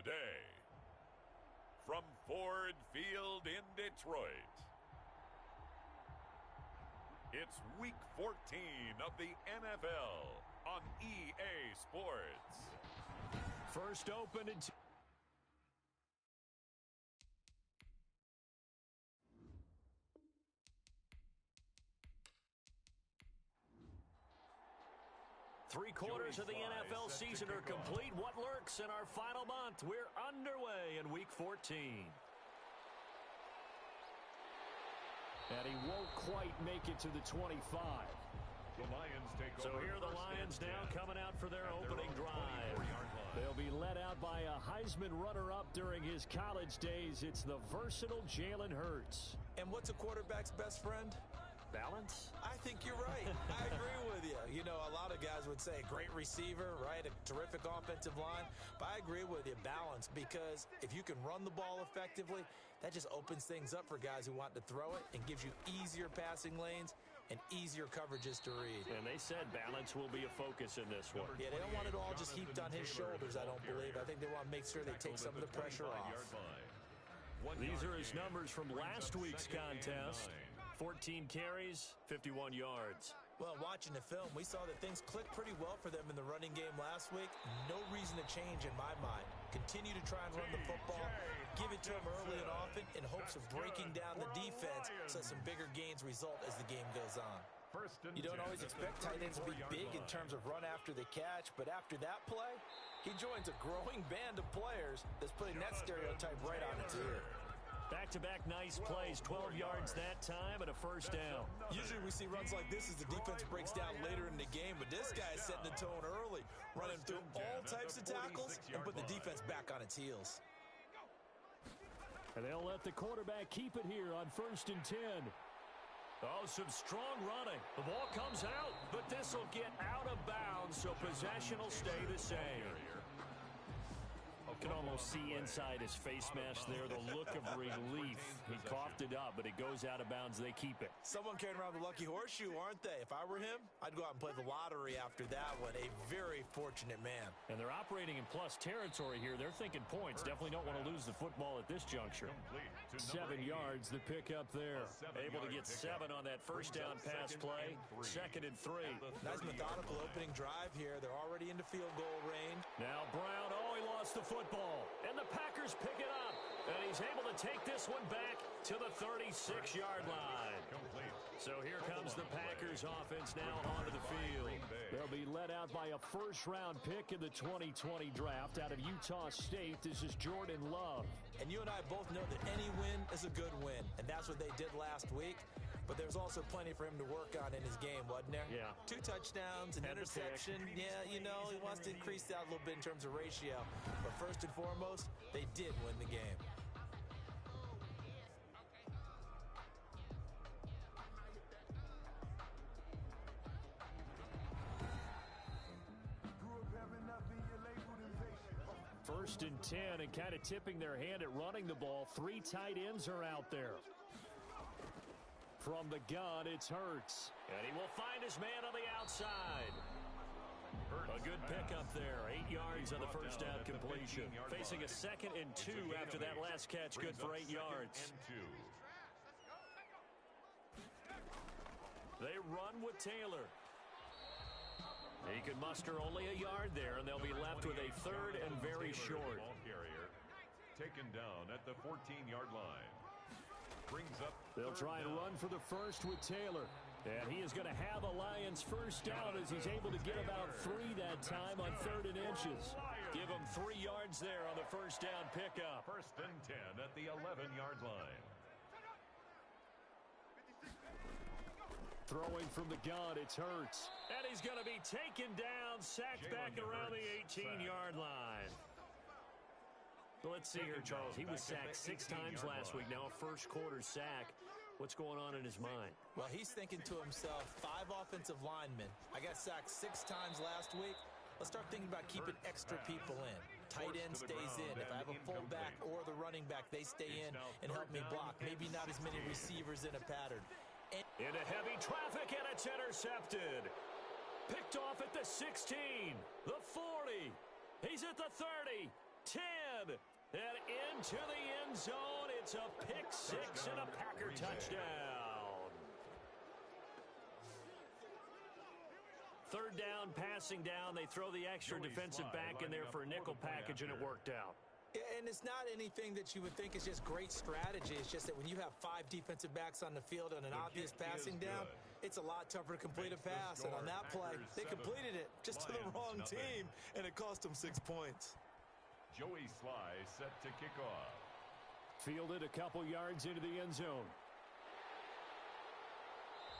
today, from Ford Field in Detroit, it's Week 14 of the NFL on EA Sports. First open and 3/4 of the NFL season are complete. What lurks in our final month? We're underway in Week 14. And he won't quite make it to the 25. The Lions take so over. Here are the Lions now coming out for their opening drive. They'll be led out by a Heisman runner-up during his college days. It's the versatile Jalen Hurts. And what's a quarterback's best friend? Balance? I think you're right. I agree with you. You know, a lot of guys would say great receiver, right? A terrific offensive line. But I agree with you, balance, because if you can run the ball effectively, that just opens things up for guys who want to throw it and gives you easier passing lanes and easier coverages to read. And they said balance will be a focus in this one. Yeah, they don't want it all just heaped on his shoulders, I don't believe. I think they want to make sure they take some of the pressure off. These are his numbers from last week's contest. 14 carries, 51 yards. Well, watching the film, we saw that things clicked pretty well for them in the running game last week. No reason to change in my mind. Continue to try and run the football. Give it to them early and often in hopes of breaking down the defense so some bigger gains result as the game goes on. You don't always expect tight ends to be big in terms of run after the catch, but after that play, he joins a growing band of players that's putting that stereotype right on its ear. Back-to-back nice plays, 12 yards that time and a first down. Usually we see runs like this as the defense breaks down later in the game, but this guy is setting the tone early, running through all types of tackles and put the defense back on its heels. And they'll let the quarterback keep it here on 1st and 10. Oh, some strong running. The ball comes out, but this will get out of bounds, so possession will stay the same. You can almost see inside his face mask there the look of relief. He coughed it up, but it goes out of bounds. They keep it. Someone carrying around the lucky horseshoe, aren't they? If I were him, I'd go out and play the lottery after that one. A very fortunate man. And they're operating in plus territory here. They're thinking points. Definitely don't want to lose the football at this juncture. 7 yards, the pickup there. Able to get 7 on that first down pass play. 2nd and 3. Nice methodical opening drive here. They're already into field goal range. Now Brown, he lost the football. And the Packers pick it up. And he's able to take this one back to the 36-yard line. So here comes the Packers offense now onto the field. They'll be led out by a first-round pick in the 2020 draft out of Utah State. This is Jordan Love. And you and I both know that any win is a good win. And that's what they did last week. But there's also plenty for him to work on in his game, wasn't there? Yeah. 2 touchdowns, an interception. Yeah, you know, he wants to increase that a little bit in terms of ratio. But first and foremost, they did win the game. First and 10, and kind of tipping their hand at running the ball. 3 tight ends are out there. From the gun, it's Hurts. And he will find his man on the outside. A good pickup there. 8 yards on the first down completion. Facing a 2nd and 2 after that last catch. Good for 8 yards. They run with Taylor. He can muster only a yard there, and they'll be left with a 3rd and very short. Taken down at the 14-yard line. They'll try and run for the first with Taylor. And he is going to have a Lions first down as he's able to get about 3 that time on 3rd and inches. Give him 3 yards there on the first down pickup. 1st and 10 at the 11-yard line. Throwing from the gun, it's Hurts. And he's going to be taken down, sacked back around the 18-yard line. So let's see here, Charles. He was sacked 6 times last week. Now a first-quarter sack. What's going on in his mind? Well, he's thinking to himself, 5 offensive linemen. I got sacked 6 times last week. Let's start thinking about keeping extra people in. Tight end stays in. If I have a fullback or the running back, they stay in and help me block. Maybe not as many receivers in a pattern. Into heavy traffic, and it's intercepted. Picked off at the 16, the 40. He's at the 30. 10. And into the end zone. It's a pick six and a Packer touchdown. Third down, passing down. They throw the extra defensive back in there for a nickel package, and it worked out. And it's not anything that you would think is just great strategy. It's just that when you have 5 defensive backs on the field on an obvious passing down, it's a lot tougher to complete a pass. And on that play, they completed it just to the wrong team, and it cost them 6 points. Joey Sly set to kick off. Fielded a couple yards into the end zone.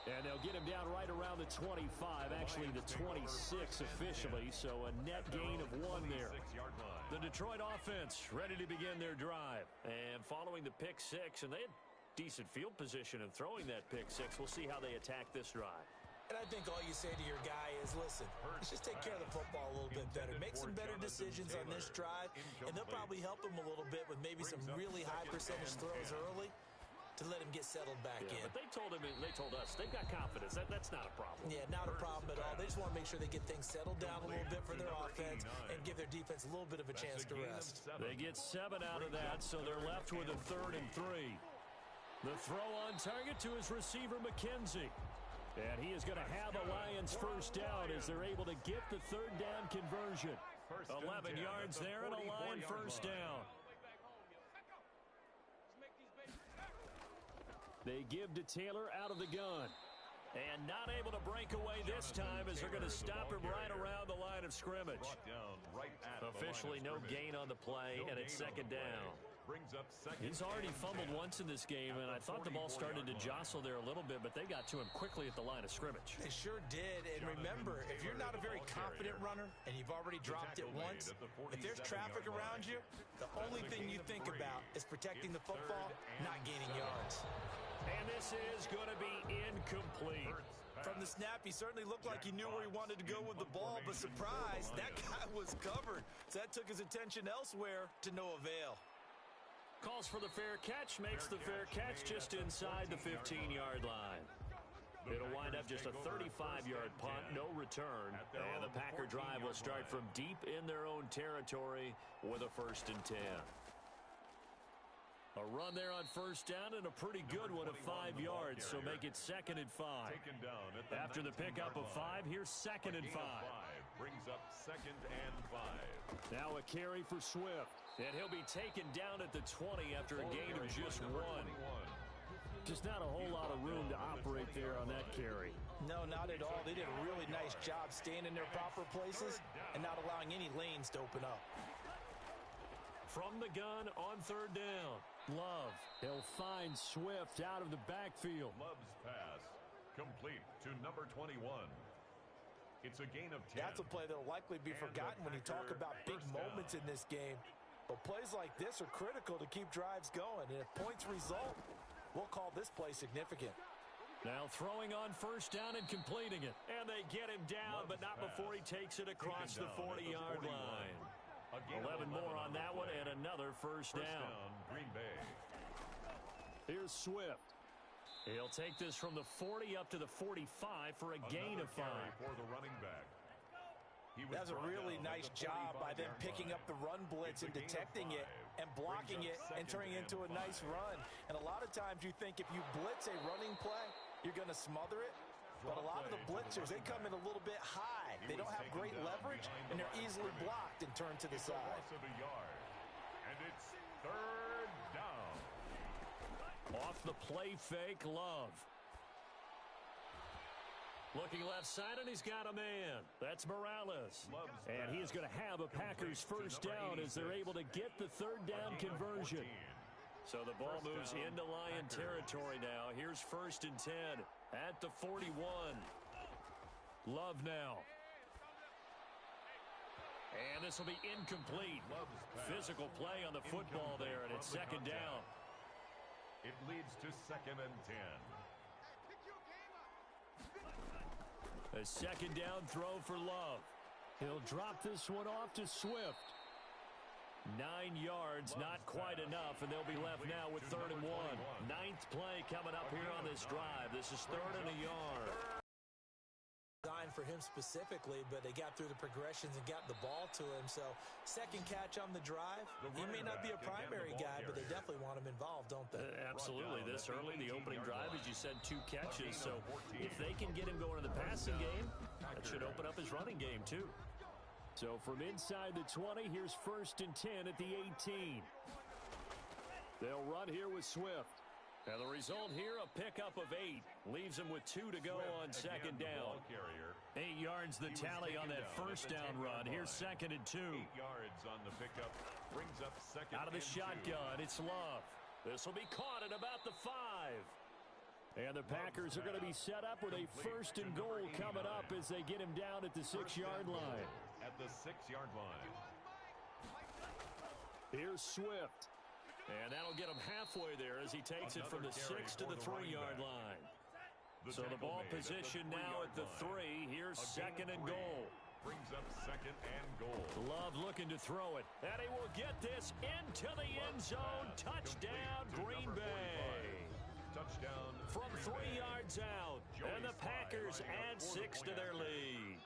And they'll get him down right around the 25, actually the 26 officially, so a net gain of 1 there. The Detroit offense ready to begin their drive. And following the pick six, and they had decent field position in throwing that pick six. We'll see how they attack this drive. And I think all you say to your guy is, listen, let's just take care of the football a little bit better. Make some better decisions on this drive, and they'll probably help him a little bit with maybe some really high percentage throws early to let him get settled back in. But they told us they've got confidence. That's not a problem. Yeah, not a problem at all. They just want to make sure they get things settled down a little bit for their offense and give their defense a little bit of a chance to rest. They get 7 out of that, so they're left with a 3rd and 3. The throw on target to his receiver, McKenzie. And he is going to have a Lions first down as they're able to get the 3rd down conversion. 11 yards there and a Lion first down. They give to Taylor out of the gun. And not able to break away this time as they're going to stop him right around the line of scrimmage. Officially no gain on the play, and it's 2nd down. He's already fumbled once in this game, and I thought the ball started to jostle there a little bit, but they got to him quickly at the line of scrimmage. They sure did, and remember, if you're not a very confident runner and you've already dropped it once, if there's traffic around you, the only thing you think about is protecting the football, not gaining yards. And this is going to be incomplete. From the snap, he certainly looked like he knew where he wanted to go with the ball, but surprise, that guy was covered. So that took his attention elsewhere to no avail. Calls for the fair catch, makes the fair catch just inside the 15-yard line. It'll wind up just a 35-yard punt, no return, and the Packer drive will start from deep in their own territory with a 1st and 10. A run there on first down and a pretty good one of 5 yards, so make it 2nd and 5. After the pickup of 5, here's 2nd and 5. Brings up 2nd and 5. Now a carry for Swift, and he'll be taken down at the 20 after a gain of just 1. Just not a whole lot of room to operate there on that carry. No, not at all. They did a really nice job staying in their proper places and not allowing any lanes to open up. From the gun on 3rd down. Love. He'll find Swift out of the backfield. Love's pass complete to number 21. It's a gain of 10. That's a play that'll likely be forgotten when you talk about big moments in this game. But plays like this are critical to keep drives going. And if points result, we'll call this play significant. Now throwing on first down and completing it. And they get him down, but not before he takes it across the 40-yard line. 11 more on that one, and another first down. Green Bay. Here's Swift. He'll take this from the 40 up to the 45 for a gain of 5. For the running back. That's a really nice job by them picking up the run blitz and detecting it and blocking it and turning it into a nice run. And a lot of times you think if you blitz a running play, you're going to smother it. But a lot of the blitzers, they come in a little bit high. They don't have great leverage, and they're easily blocked and turned to the side. And it's 3rd down. Off the play fake, Love. Looking left side, and he's got a man. That's Morales. And he is going to have a Packers first down as they're able to get the 3rd down conversion. So the ball moves into Lion territory now. Here's 1st and 10 at the 41. Love now. And this will be incomplete. Physical play on the football there, and it's 2nd down. It leads to 2nd and 10. A 2nd down throw for Love. He'll drop this one off to Swift. 9 yards, not quite enough, and they'll be left now with 3rd and 1. 9th play coming up here on this drive. This is 3rd and a yard. Designed for him specifically, but they got through the progressions and got the ball to him. So second catch on the drive. He may not be a primary guy, but they definitely want him involved, don't they? Absolutely. This early, the opening drive, as you said, 2 catches. So if they can get him going in the passing game, that should open up his running game too. So from inside the 20, here's 1st and 10 at the 18. They'll run here with Swift. And the result here, a pickup of 8. Leaves him with 2 to go on second down. 8 yards the tally on that first down run. Here's 2nd and 2. 8 yards on the pickup. Brings up 2nd Out of the and shotgun, 2. it's Love. This will be caught at about the 5. And the Packers are going to be set up with a 1st and goal coming up as they get him down at the 6-yard line. At the 6-yard line. Here's Swift. And that'll get him halfway there as he takes it from the 6 to the 3-yard line. So the ball position now at the 3. Here's 2nd and goal. Brings up 2nd and goal. Love looking to throw it. And he will get this into the end zone. Touchdown, Green Bay. Touchdown from 3 yards out. And the Packers add 6 to their lead.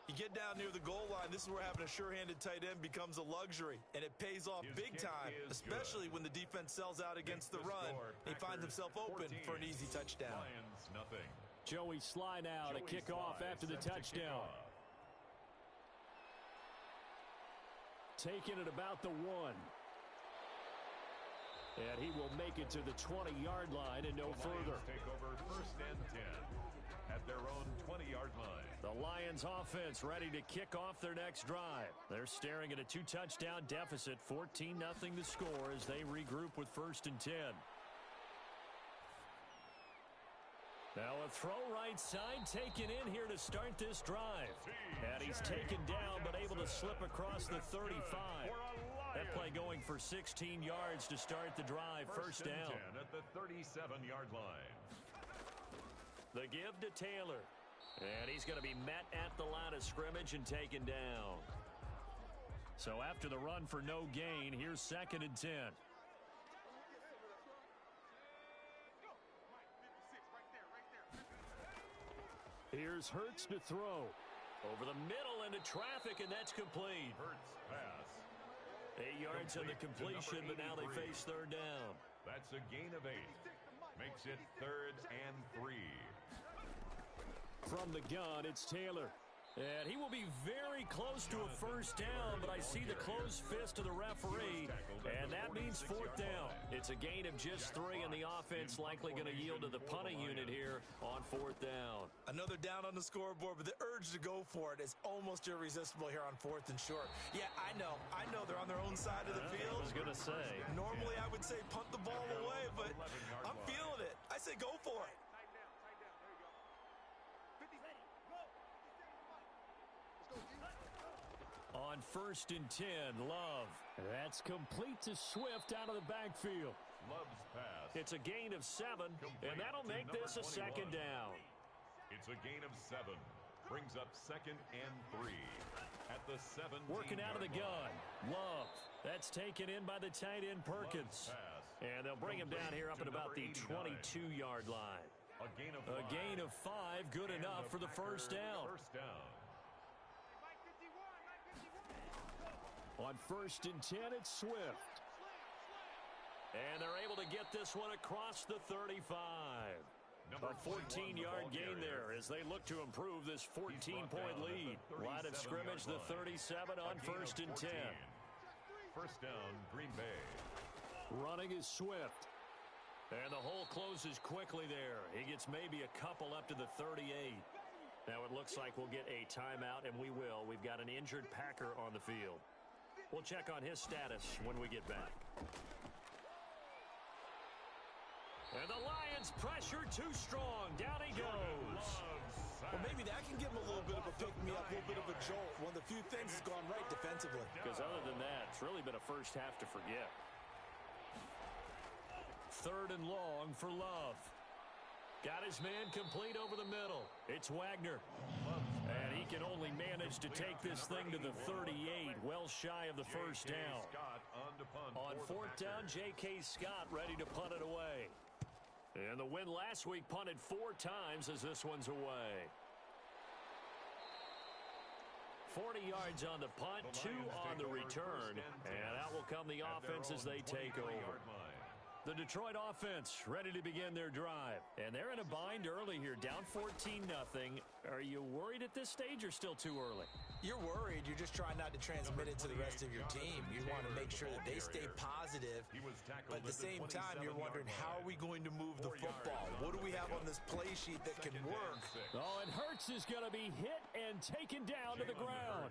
You get down near the goal line, this is where having a sure-handed tight end becomes a luxury, and it pays off big time, especially when the defense sells out against the run. He finds himself open for an easy touchdown. Lions, nothing. Joey Sly now to kick off after the touchdown. Taking it about the 1. And he will make it to the 20-yard line and no further. Take over 1st and 10 at their own 20-yard line. The Lions offense ready to kick off their next drive. They're staring at a 2-touchdown deficit, 14-0 the score as they regroup with 1st and 10. Now a throw right side taken in here to start this drive. And he's taken down but able to slip across the 35. That play going for 16 yards to start the drive. First down. 10 at the 37-yard line. The give to Taylor. And he's going to be met at the line of scrimmage and taken down. So after the run for no gain, here's 2nd and 10. Here's Hurts to throw. Over the middle into traffic, and that's complete. Hurts pass. 8 yards on the completion, but now they face 3rd down. That's a gain of 8. Makes it 3rd and 3. From the gun, it's Taylor. And he will be very close to a first down, but I see the closed fist of the referee, and that means 4th down. It's a gain of just 3, and the offense likely going to yield to the punting unit here on 4th down. Another down on the scoreboard, but the urge to go for it is almost irresistible here on 4th and short. Yeah, I know they're on their own side of the field. I was going to say. Normally I would say punt the ball away, but I'm feeling it. I say go for it. On 1st and 10, Love. That's complete to Swift out of the backfield. Love's pass. It's a gain of 7, and that'll make this a 2nd down. It's a gain of 7. Brings up 2nd and 3 at the 7. Working out of the gun. Love. That's taken in by the tight end Perkins. And they'll bring him down here up at about the 22-yard line. A gain of 5, good enough for the first down. On 1st and 10, it's Swift. And they're able to get this one across the 35. A 14-yard gain there as they look to improve this 14-point lead. Line of scrimmage, the 37 on 1st and 10. First down, Green Bay. Running is Swift. And the hole closes quickly there. He gets maybe a couple up to the 38. Now it looks like we'll get a timeout, and we will. We've got an injured Packer on the field. We'll check on his status when we get back. And the Lions pressure too strong. Down he goes. Well, maybe that can give him a little bit of a pick-me-up, a little bit of a jolt. One of the few things that's gone right defensively. Because other than that, it's really been a first half to forget. 3rd and long for Love. Got his man complete over the middle. It's Wagner. And he can only manage to take this thing to the 38, well shy of the first down. On 4th down, J.K. Scott ready to punt it away. And the win last week punted 4 times as this one's away. 40 yards on the punt, 2 on the return, and out will come the offense as they take over. The Detroit offense ready to begin their drive. And they're in a bind early here, down 14-0. Are you worried at this stage or still too early? You're worried. You're just trying not to transmit it to the rest of your team. You want to make sure that they stay positive. But at the same time, you're wondering, how are we going to move the football? What do we have on this play sheet that can work? Oh, and Hurts is going to be hit and taken down to the ground.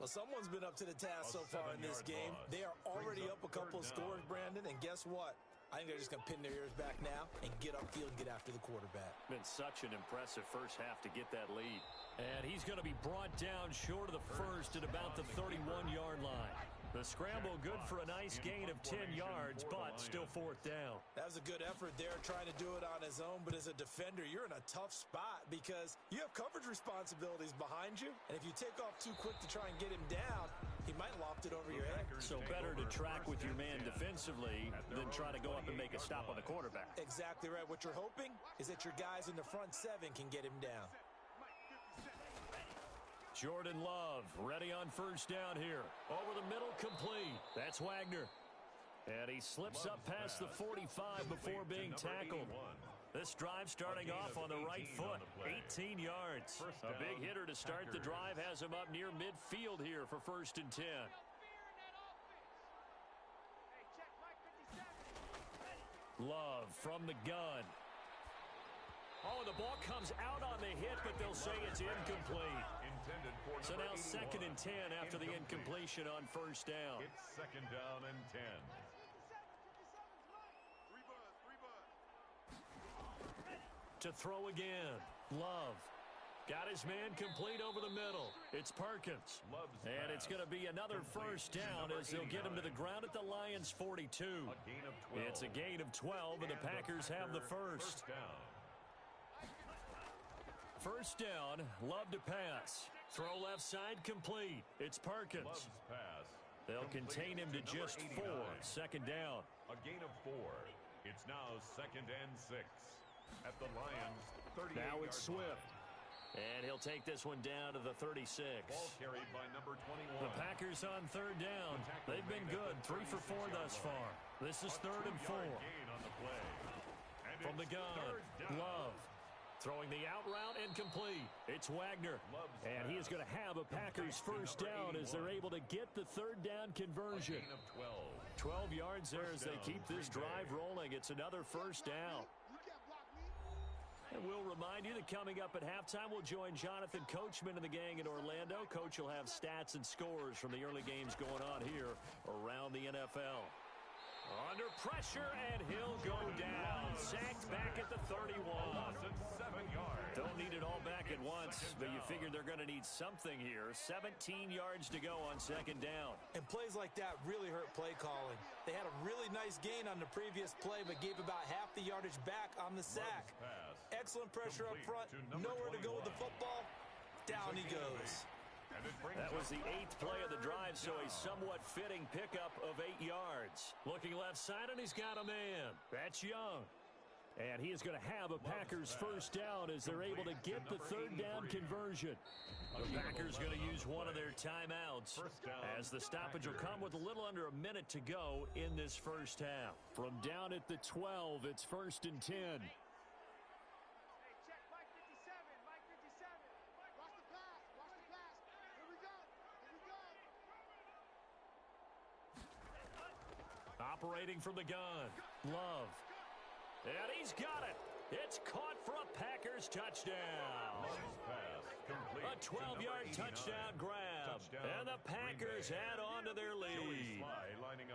Well, someone's been up to the task so far in this game. They are already up a couple of scores, Brandon, and guess what? I think they're just going to pin their ears back now and get upfield and get after the quarterback. Been such an impressive first half to get that lead. And he's going to be brought down short of the first at about the 31-yard line. The scramble good for a nice gain of 10 yards, but still fourth down. That was a good effort there, trying to do it on his own. But as a defender, you're in a tough spot because you have coverage responsibilities behind you. And if you take off too quick to try and get him down, he might loft it over your head. So better to track with your man defensively than try to go up and make a stop on the quarterback. Exactly right. What you're hoping is that your guys in the front seven can get him down. Jordan Love ready on first down here. Over the middle, complete. That's Wagner. And he slips up past the 45 before being tackled. This drive starting off on the right foot. 18 yards. A big hitter to start the drive has him up near midfield here for 1st and 10. Love from the gun. Oh, the ball comes out on the hit, but they'll say it's incomplete. So now 2nd and 10 after the incompletion on first down. It's 2nd down and 10. To throw again. Love. Got his man complete over the middle. It's Perkins. And it's going to be another first down as they'll get him to the ground at the Lions' 42. It's a gain of 12, and the Packers have the first. First down, Love to pass. Throw left side complete. It's Perkins. They'll contain him to just 4. 2nd down. A gain of 4. It's now 2nd and 6. At the Lions, 38. Now it's Swift. And he'll take this one down to the 36. Ball carried by number 21. The Packers on 3rd down. They've been good. 3 for 4 thus far. This is 3rd and 4. From the gun, Love. Throwing the out route incomplete. It's Wagner. And he is going to have a Packers first down as they're able to get the 3rd down conversion. 12 yards there as they keep this drive rolling. It's another first down. And we'll remind you that coming up at halftime, we'll join Jonathan Coachman and the gang in Orlando. Coach will have stats and scores from the early games going on here around the NFL. Under pressure, and he'll go down. Sacked back at the 31. Don't need it all back at once, but you figure they're going to need something here. 17 yards to go on 2nd down. And plays like that really hurt play calling. They had a really nice gain on the previous play, but gave about half the yardage back on the sack. Excellent pressure up front. Nowhere to go with the football. Down he goes. That was the 8th play of the drive, so a somewhat fitting pickup of 8 yards. Looking left side, and he's got a man. That's Young. And he is going to have a Packers first down as they're able to get the 3rd down conversion. The Packers going to use one of their timeouts as the stoppage will come with a little under a minute to go in this first half. From down at the 12, it's 1st and 10. Operating from the gun, Love. And he's got it. It's caught for a Packers touchdown. A 12-yard touchdown grab. And the Packers add on to their lead.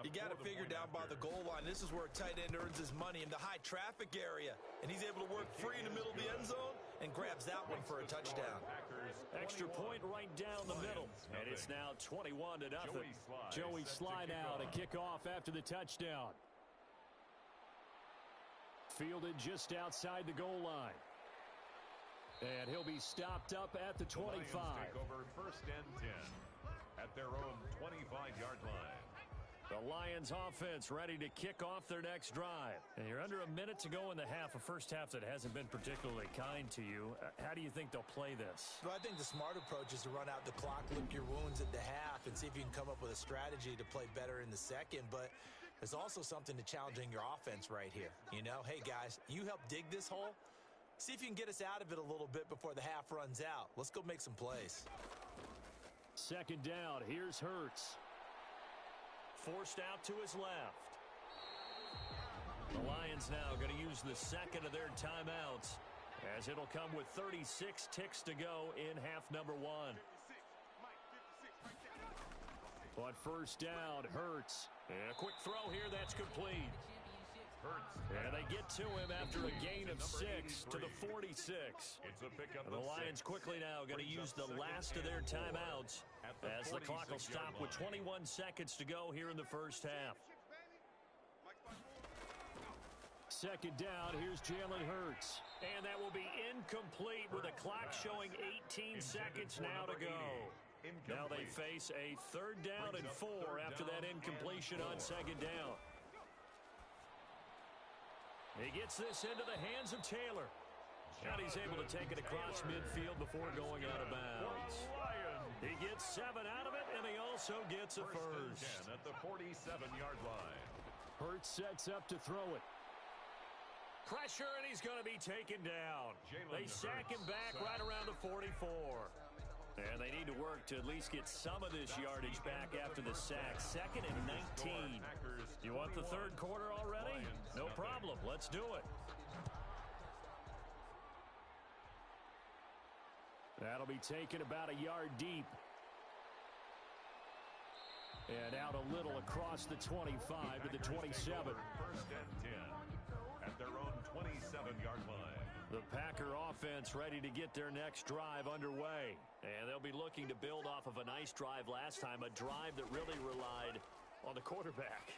You got to figure down by the goal line. This is where a tight end earns his money in the high traffic area. And he's able to work free in the middle of the end zone and grabs that one for a touchdown. Extra point right down the middle. And it's now 21-0. Joey Sly now to kick off after the touchdown. Fielded just outside the goal line. And he'll be stopped up at the 25. Take over 1st and 10 at their own 25-yard line. The Lions offense ready to kick off their next drive. And you're under a minute to go in the half, a first half that hasn't been particularly kind to you. How do you think they'll play this? Well, I think the smart approach is to run out the clock, lick your wounds at the half, and see if you can come up with a strategy to play better in the second. But there's also something to challenging your offense right here. You know, hey, guys, you help dig this hole. See if you can get us out of it a little bit before the half runs out. Let's go make some plays. Second down. Here's Hurts. Forced out to his left. The Lions now going to use the second of their timeouts, as it'll come with 36 ticks to go in half number one. On first down, Hurts. And a quick throw here, that's complete. And they get to him after a gain of 6 to the 46. The Lions quickly now going to use the last of their timeouts as the clock will stop with 21 seconds to go here in the first half. Second down, here's Jalen Hurts. And that will be incomplete with a clock showing 18 seconds now to go. Now they face a third down and 4 after that incompletion on second down. He gets this into the hands of Taylor. And he's able to take it across midfield before going out of bounds. He gets 7 out of it, and he also gets a first. At the 47-yard line. Hurts sets up to throw it. Pressure, and he's going to be taken down. They sack him back right around the 44. And they need to work to at least get some of this yardage back after the sack. Second and 19. You want the third quarter already? No problem. Let's do it. That'll be taken about a yard deep. And out a little across the 25 to the 27. First and 10 at their own 27-yard line. The Packer offense ready to get their next drive underway. And they'll be looking to build off of a nice drive last time, a drive that really relied on the quarterback.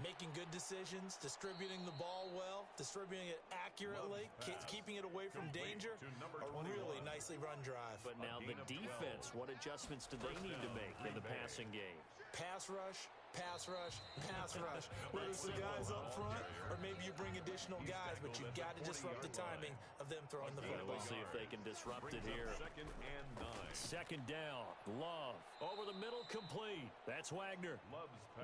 Making good decisions, distributing the ball well, distributing it accurately, keeping it away from danger. A really nicely run drive. But now the defense, what adjustments do they need to make in the passing game? Pass rush, pass rush, pass rush. Whether it's the guys up front or maybe you bring additional guys, but you've got to disrupt the timing of them throwing the football. We'll see if they can disrupt it here. Second and 9. Second down. Love. Over the middle, complete. That's Wagner.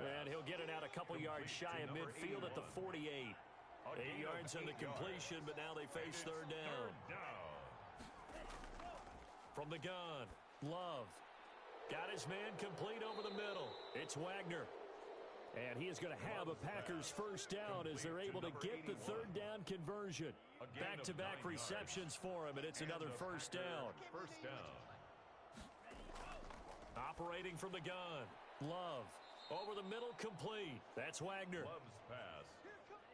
And he'll get it out a couple yards shy of midfield at the 48. 8 yards on the completion, but now they face third down. From the gun, Love. Got his man complete over the middle. It's Wagner. And he is going to have a Packers first down as they're able to get the third down conversion. Back-to-back receptions for him, and it's another first down. First down. Operating from the gun. Love. Over the middle, complete. That's Wagner. Love's pass.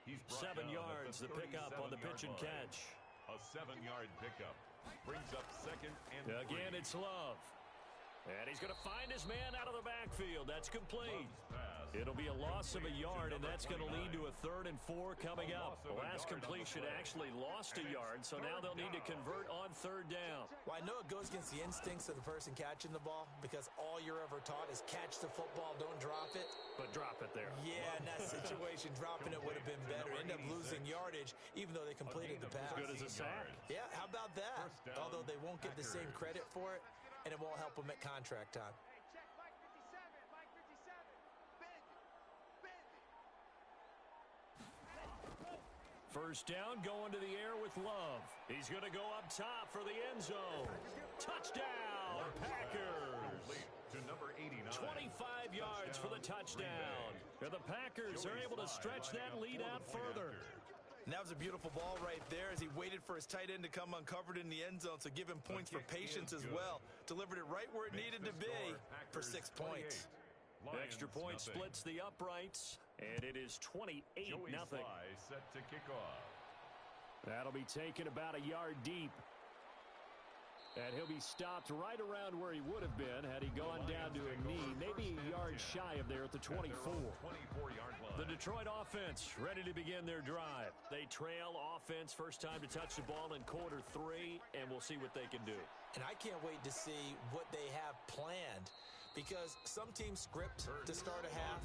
He's 7 yards, the pickup on the pitch and catch. A 7-yard pickup. Brings up second and 3. Again, it's Love. And he's going to find his man out of the backfield. That's complete. It'll be a loss of a yard, and that's going to lead to a 3rd and 4 coming up. The last completion actually lost a yard, so now they'll need to convert on third down. Well, I know it goes against the instincts of the person catching the ball because all you're ever taught is catch the football, don't drop it. But drop it there. Yeah, in that situation, dropping it would have been better. End up losing yardage, even though they completed the pass. As good as a sack. Yeah, how about that? Although they won't get the same credit for it, and it won't help them at contract time. First down, going to the air with Love. He's going to go up top for the end zone. Touchdown, Packers. To number 89. 25 yards for the touchdown. And the Packers are able to stretch that lead out further. And that was a beautiful ball right there as he waited for his tight end to come uncovered in the end zone, so give him points for patience as well. Delivered it right where it needed to be for 6 points. Extra point splits the uprights, and it is 28-0. Set to kick off. That'll be taken about a yard deep. And he'll be stopped right around where he would have been had he gone down to a knee, maybe a yard shy of there at the 24. 24-yard line. The Detroit offense ready to begin their drive. They trail offense, first time to touch the ball in quarter 3, and we'll see what they can do. And I can't wait to see what they have planned because some teams script to start a half.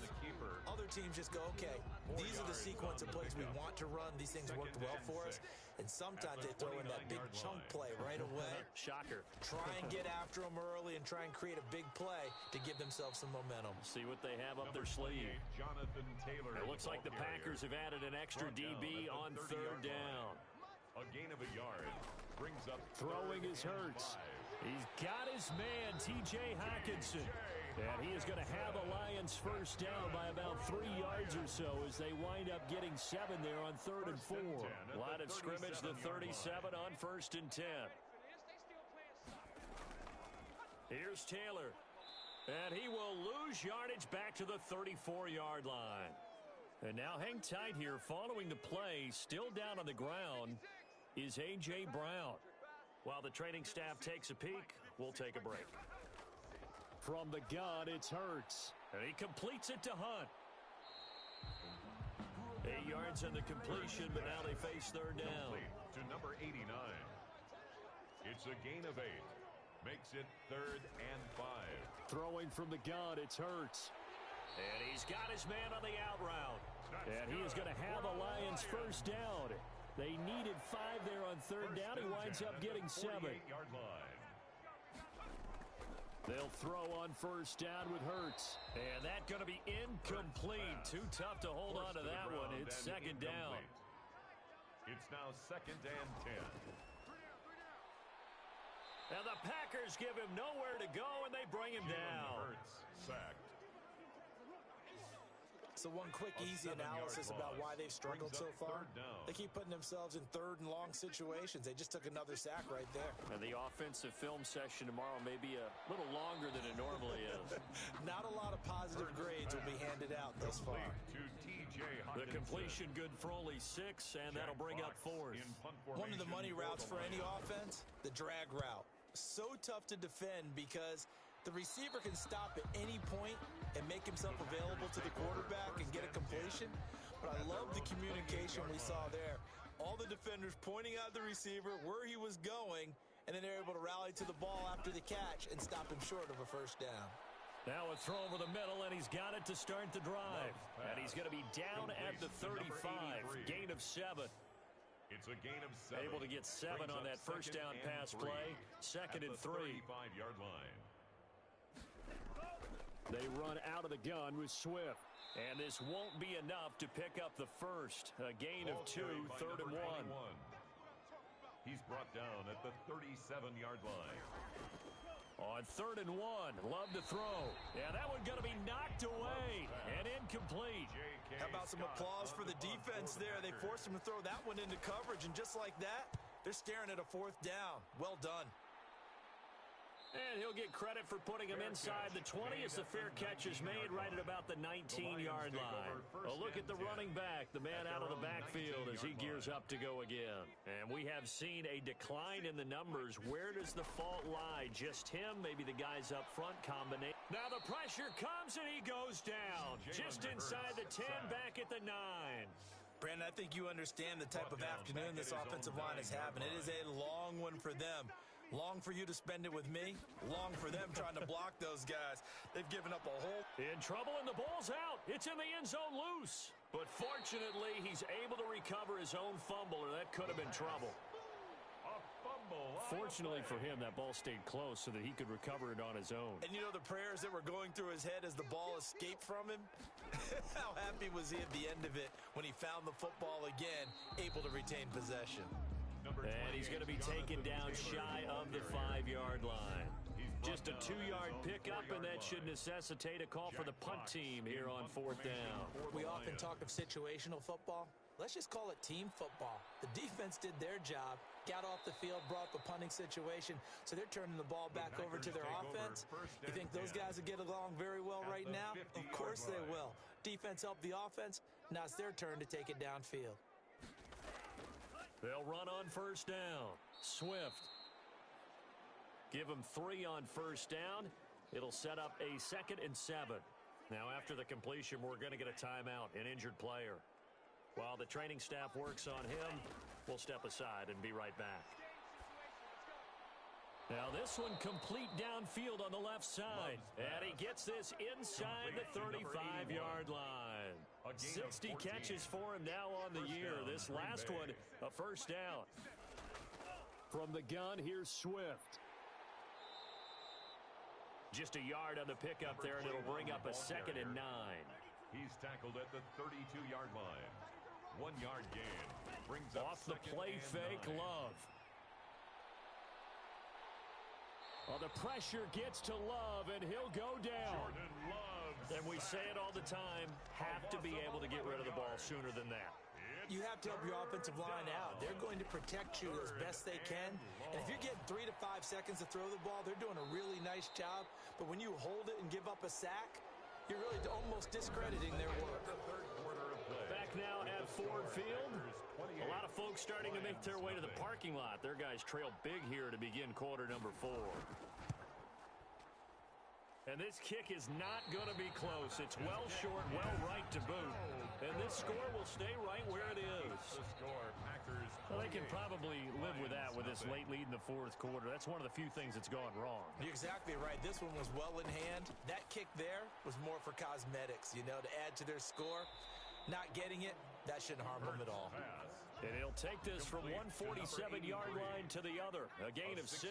Other teams just go, okay, these are the sequence of plays we want to run. These things worked well for us. And sometimes they throw in that big chunk play right away. Shocker. Try and get after them early and try and create a big play to give themselves some momentum. See what they have up their sleeve. It looks like the Packers have added an extra DB on third down. A gain of a yard brings up throwing is Hurts. He's got his man, T.J. Hockenson. And he is going to have a Lions first down by about 3 yards or so as they wind up getting 7 there on 3rd and 4. Line of scrimmage, the 37 on 1st and 10. Here's Taylor. And he will lose yardage back to the 34-yard line. And now hang tight here. Following the play, still down on the ground, is A.J. Brown. While the training staff takes a peek, we'll take a break. From the gun, it's Hurts. And he completes it to Hunt. 8 yards on the completion, but now they face third down. To number 89. It's a gain of 8. Makes it 3rd and 5. Throwing from the gun, it's Hurts. And he's got his man on the out route. And he is going to have a Lions first down. They needed 5 there on third down. He winds up getting 7. They'll throw on first down with Hurts. And that's going to be incomplete. Too tough to hold on to that one. It's 2nd down. It's now 2nd and 10. And the Packers give him nowhere to go, and they bring him down. Hurts sacked. So one quick, easy analysis about why they've struggled so far. They keep putting themselves in 3rd and long situations. They just took another sack right there. And the offensive film session tomorrow may be a little longer than it normally is. Not a lot of positive grades will be handed out thus far. The completion good for only 6, and that'll bring up 4th. One of the money routes for any offense, the drag route. So tough to defend because the receiver can stop at any point and make himself available to the quarterback and get a completion. But I love the communication we saw there. All the defenders pointing out the receiver, where he was going, and then they're able to rally to the ball after the catch and stop him short of a first down. Now a throw over the middle, and he's got it to start the drive. And he's going to be down at the 35. Gain of 7. It's a gain of 7. Able to get 7 on that first down pass play. 2nd and 3. 35-yard line. They run out of the gun with Swift. And this won't be enough to pick up the first. A gain of 2, 3rd and 1. He's brought down at the 37-yard line. On 3rd and 1, love to throw. Yeah, that one going to be knocked away and incomplete. How about some applause for the defense there? They forced him to throw that one into coverage, and just like that, they're staring at a 4th down. Well done. And he'll get credit for putting him inside the 20 as the fair catch is made right at about the 19-yard line. A look at the running back, the man out of the backfield as he gears up to go again. And we have seen a decline in the numbers. Where does the fault lie? Just him, maybe the guys up front combination. Now the pressure comes and he goes down. Just inside the 10, back at the 9. Brandon, I think you understand the type of afternoon this offensive line is having. It is a long one for them. Long for you to spend it with me. Long for them trying to block those guys. They've given up a whole... In trouble, and the ball's out. It's in the end zone loose. But fortunately, he's able to recover his own fumble, or that could have been trouble. Fortunately for him, that ball stayed close so that he could recover it on his own. And you know the prayers that were going through his head as the ball escaped from him? How happy was he at the end of it when he found the football again, able to retain possession? And he's going to be taken down shy of the 5-yard line. Just a 2-yard pickup, and that should necessitate a call for the punt team here on 4th down. We often talk of situational football. Let's just call it team football. The defense did their job, got off the field, brought up a punting situation, so they're turning the ball back over to their offense. You think those guys will get along very well right now? Of course they will. Defense helped the offense. Now it's their turn to take it downfield. They'll run on first down. Swift. Give them 3 on first down. It'll set up a 2nd and 7. Now, after the completion, we're going to get a timeout, an injured player. While the training staff works on him, we'll step aside and be right back. Now this one complete downfield on the left side. And he gets this inside the 35-yard line. 60 catches for him now on the year. This last one, a first down. From the gun, here's Swift. Just a yard on the pickup there, and it'll bring up a 2nd and 9. He's tackled at the 32-yard line. 1 yard gain. Brings up off the play fake, 9. Love. Well, the pressure gets to Love, and he'll go down. And we say it all the time, have to be able to get rid of the ball sooner than that. You have to help your offensive line out. They're going to protect you as best they can. And if you're getting 3 to 5 seconds to throw the ball, they're doing a really nice job. But when you hold it and give up a sack, you're really almost discrediting their work. Back now at Ford Field. A lot of folks starting to make their way to the parking lot. Their guys trail big here to begin quarter number 4. And this kick is not going to be close. It's well short, well right to boot. And this score will stay right where it is. Well, they can probably live with that with this late lead in the 4th quarter. That's one of the few things that's gone wrong. You're exactly right. This one was well in hand. That kick there was more for cosmetics, you know, to add to their score. Not getting it, that shouldn't harm them at all. And he'll take this from 147-yard line to the other. A gain of 6.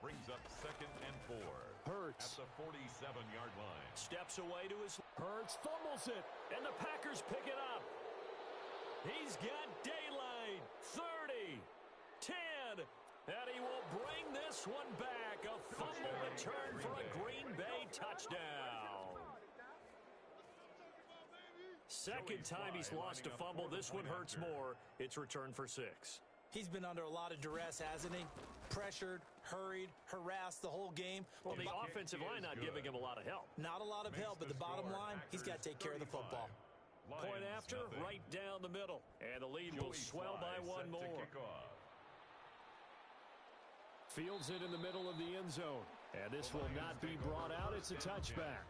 Brings up 2nd and 4. Hurts. At the 47-yard line. Steps away to his... Hurts fumbles it. And the Packers pick it up. He's got daylight. 30. 10. And he will bring this one back. A fumble return for a Green Bay touchdown. Second time he's lost a fumble. This one hurts more. It's returned for 6. He's been under a lot of duress, hasn't he? Pressured, hurried, harassed the whole game. Well, the offensive line not giving him a lot of help. Not a lot of help, but the bottom line, he's got to take care of the football. Point after, right down the middle. And the lead will swell by 1 more. Fields it in the middle of the end zone. And this will not be brought out. It's a touchback.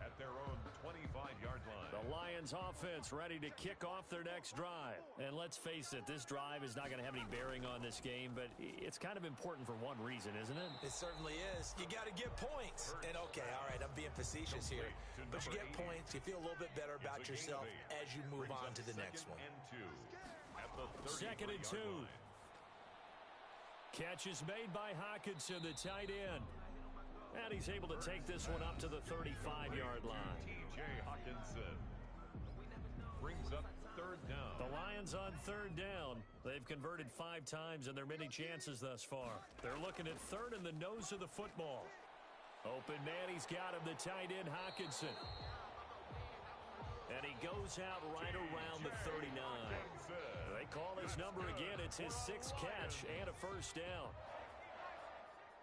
At their own 25-yard line. The Lions offense ready to kick off their next drive. And let's face it, this drive is not going to have any bearing on this game, but it's kind of important for one reason, isn't it? It certainly is. You got to get points. And okay, all right, I'm being facetious here, but you get points, you feel a little bit better about yourself as you move on to the next one. 2nd and 2. Catch is made by Hockenson, the tight end. And he's able to take this one up to the 35-yard line. T.J. Hockenson brings up 3rd down. The Lions on 3rd down. They've converted 5 times in their many chances thus far. They're looking at 3rd in the nose of the football. Open man, he's got him, the tight end Hockenson. And he goes out right around the 39. They call his number again. It's his 6th catch and a first down.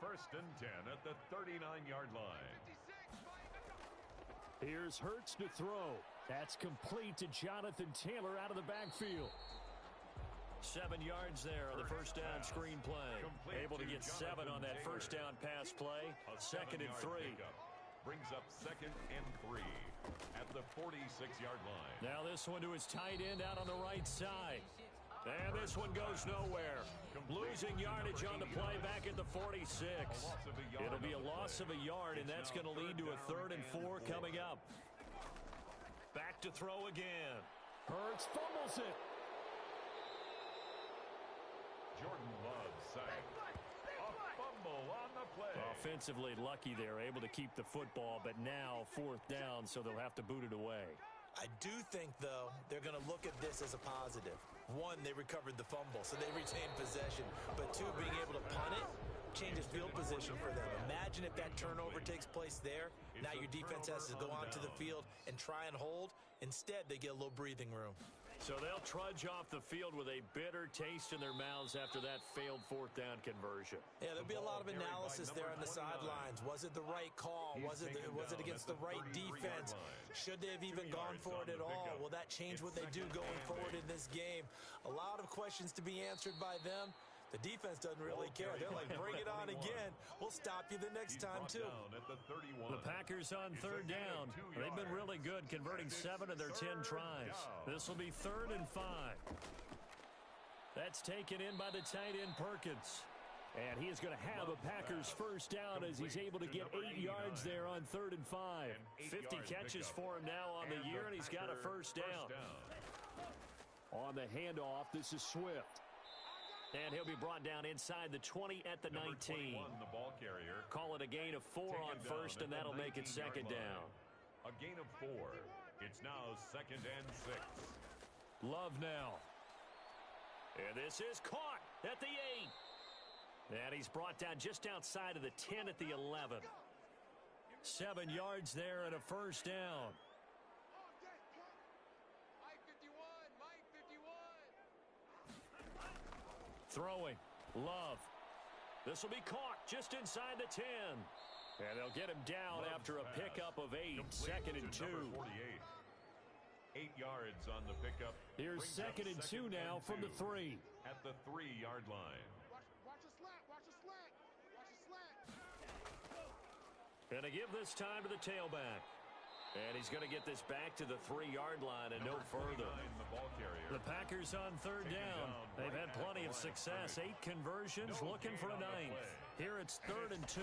1st and 10 at the 39-yard line. Here's Hurts to throw. That's complete to Jonathan Taylor out of the backfield. 7 yards there on the first down screen play. Able to get 7 on that first down pass play. 2nd and 3. Brings up 2nd and 3 at the 46-yard line. Now this one to his tight end out on the right side. And this one goes nowhere. Losing yardage on the play back at the 46. It'll be a loss of a yard, and that's going to lead to a 3rd and 4 coming up. Back to throw again. Hurts fumbles it. Jordan Love sacked. A fumble on the play. Offensively lucky they're able to keep the football, but now 4th down, so they'll have to boot it away. I do think, though, they're going to look at this as a positive. 1, they recovered the fumble, so they retained possession. But 2, being able to punt it changes field position for them. Imagine if that turnover takes place there. Now your defense has to go onto the field and try and hold. Instead, they get a little breathing room. So they'll trudge off the field with a bitter taste in their mouths after that failed 4th down conversion. Yeah, there'll be a lot of analysis there on the sidelines. Was it the right call? Was it against the right defense? Should they have even gone for it at all? Will that change what they do going forward in this game? A lot of questions to be answered by them. The defense doesn't really care. They're like, bring it on again. We'll stop you the next time, too. The Packers on 3rd down. They've been really good, converting 7 of their 10 tries. This will be 3rd and 5. That's taken in by the tight end Perkins. And he is going to have a Packers first down as he's able to get 8 yards there on 3rd and 5. 50 catches for him now on the year, and he's got a first down. On the handoff, this is Swift. And he'll be brought down inside the 20 at the 19. The ball carrier. Call it a gain of 4 on first, and that'll make it second down. A gain of 4. It's now 2nd and 6. Love now. And this is caught at the 8. And he's brought down just outside of the 10 at the 11. 7 yards there and a first down. Throwing. Love. This will be caught just inside the 10. And they'll get him down after a pickup of 8. 2nd and 2. 8 yards on the pickup. Here's 2nd and 2 now from the 3. At the 3-yard line. Watch a slant. Watch a slant. Watch a slant. Going to give this time to the tailback. And he's going to get this back to the 3-yard line and no further. The Packers on 3rd down. They've had plenty of success. 8 conversions, looking for a 9th. Here it's 3rd and 2.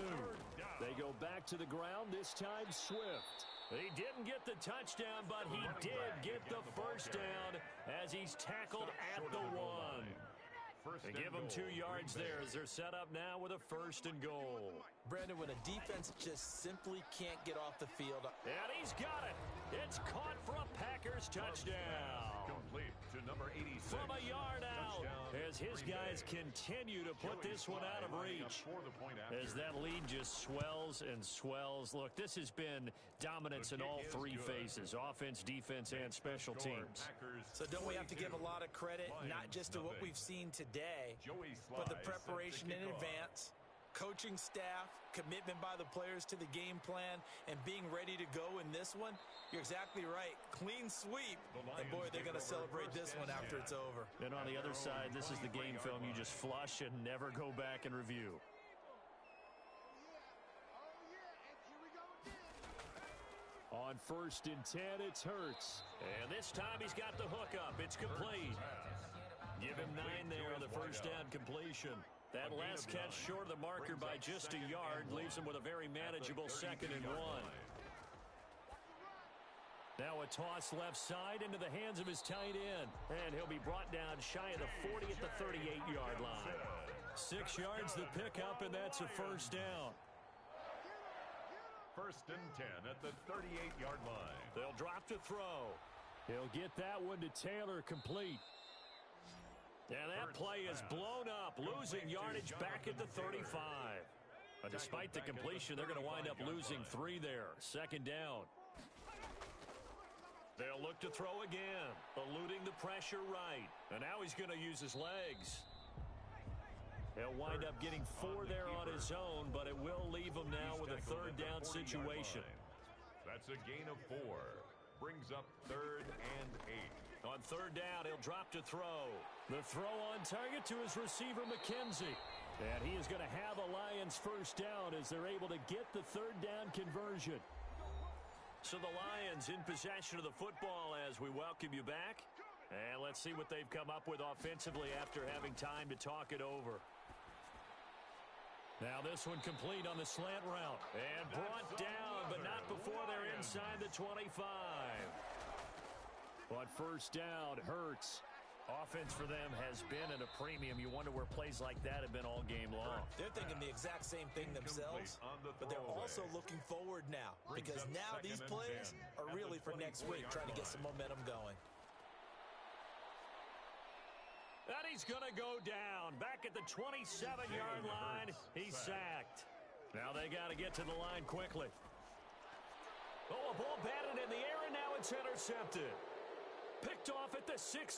They go back to the ground, this time Swift. He didn't get the touchdown, but he did get the first down as he's tackled at the 1. They give him 2 yards there as they're set up now with a 1st and goal. Brandon, when a defense just simply can't get off the field. And he's got it. It's caught for a Packers touchdown. Complete to number 86. From a yard out as his guys continue to put this one out of reach. As that lead just swells and swells. Look, this has been dominance in all 3 phases. Offense, defense, and special teams. So don't we have to give a lot of credit, not just to what we've seen today, but the preparation in advance, coaching staff, commitment by the players to the game plan, and being ready to go in this one? You're exactly right. Clean sweep. And boy, they're going to celebrate this one after it's over. And on the other side, this is the game film you just flush and never go back and review. On 1st and 10, it's Hurts. And this time he's got the hookup. It's complete. Give him 9 there on the first down completion. That last catch short of the marker by just a yard leaves him with a very manageable 2nd and 1. Now a toss left side into the hands of his tight end. And he'll be brought down shy of the 40 at the 38-yard line. 6 yards the pickup, and that's a first down. 1st and 10 at the 38-yard line. They'll drop to throw. He'll get that one to Taylor, complete. And that play is blown up, losing yardage back at the 35. But despite the completion, they're going to wind up losing 3 there. 2nd down. They'll look to throw again, eluding the pressure right. And now he's going to use his legs. He'll wind up getting 4 there on his own, but it will leave him now with a 3rd down situation. That's a gain of 4. Brings up 3rd and 8. On 3rd down, he'll drop to throw. The throw on target to his receiver, McKenzie. And he is going to have a Lions first down as they're able to get the 3rd down conversion. So the Lions in possession of the football as we welcome you back. And let's see what they've come up with offensively after having time to talk it over. Now this one complete on the slant route. And brought down, but not before they're inside the 25. But first down, Hurts. Offense for them has been at a premium. You wonder where plays like that have been all game long. They're thinking the exact same thing themselves, but they're also looking forward now, because now these plays are really for next week, trying to get some momentum going. And he's going to go down. Back at the 27-yard line, he's sacked. Now they got to get to the line quickly. Oh, a ball batted in the air, and now it's intercepted. Picked off at the 16.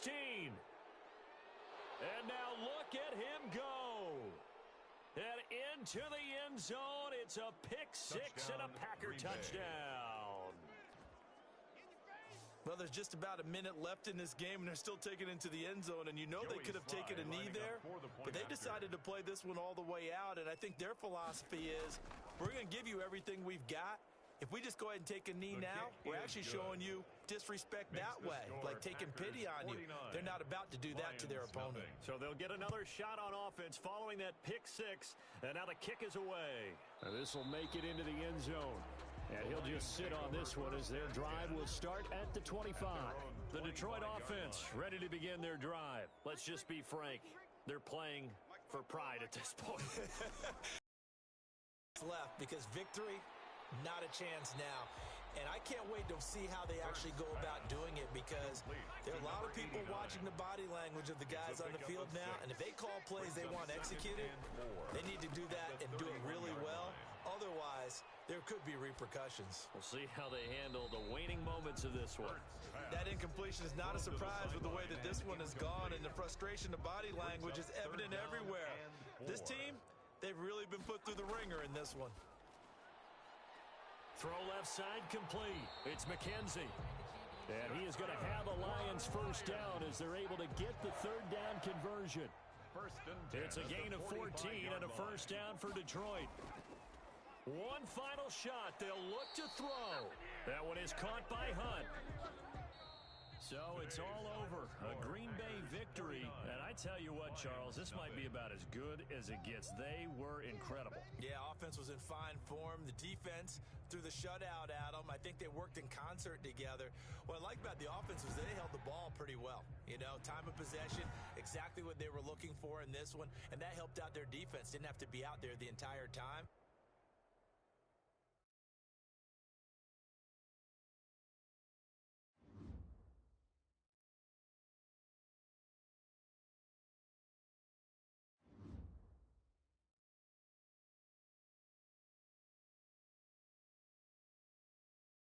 And now look at him go. And into the end zone. It's a pick 6 and a Packer touchdown. Well, there's just about a minute left in this game, and they're still taking it into the end zone. And you know they could have taken a knee there, but they decided to play this one all the way out. And I think their philosophy is, we're going to give you everything we've got, If we just go ahead and take a knee now, we're actually showing you disrespect that way, like taking pity on you. They're not about to do that to their opponent. So they'll get another shot on offense following that pick six, and now the kick is away. This will make it into the end zone. And he'll just sit on this one as their drive will start at the 25. The Detroit offense ready to begin their drive. Let's just be frank. They're playing for pride at this point. Left because victory, not a chance now. And I can't wait to see how they actually go about doing it, because there are a lot of people watching the body language of the guys on the field now, and if they call plays they want executed, they need to do that and do it really well. Otherwise, there could be repercussions. We'll see how they handle the waning moments of this one. That incompletion is not a surprise with the way that this one has gone, and the frustration of body language is evident everywhere. This team, they've really been put through the ringer in this one. Throw left side complete. It's McKenzie. And he is going to have a Lions first down as they're able to get the third down conversion. It's a gain of 14 and a first down for Detroit. One final shot. They'll look to throw. That one is caught by Hunt. So it's all over. A Green Bay victory. And I tell you what, Charles, this might be about as good as it gets. They were incredible. Yeah, offense was in fine form. The defense threw the shutout at them. I think they worked in concert together. What I like about the offense was they held the ball pretty well. You know, time of possession, exactly what they were looking for in this one. And that helped out their defense. Didn't have to be out there the entire time.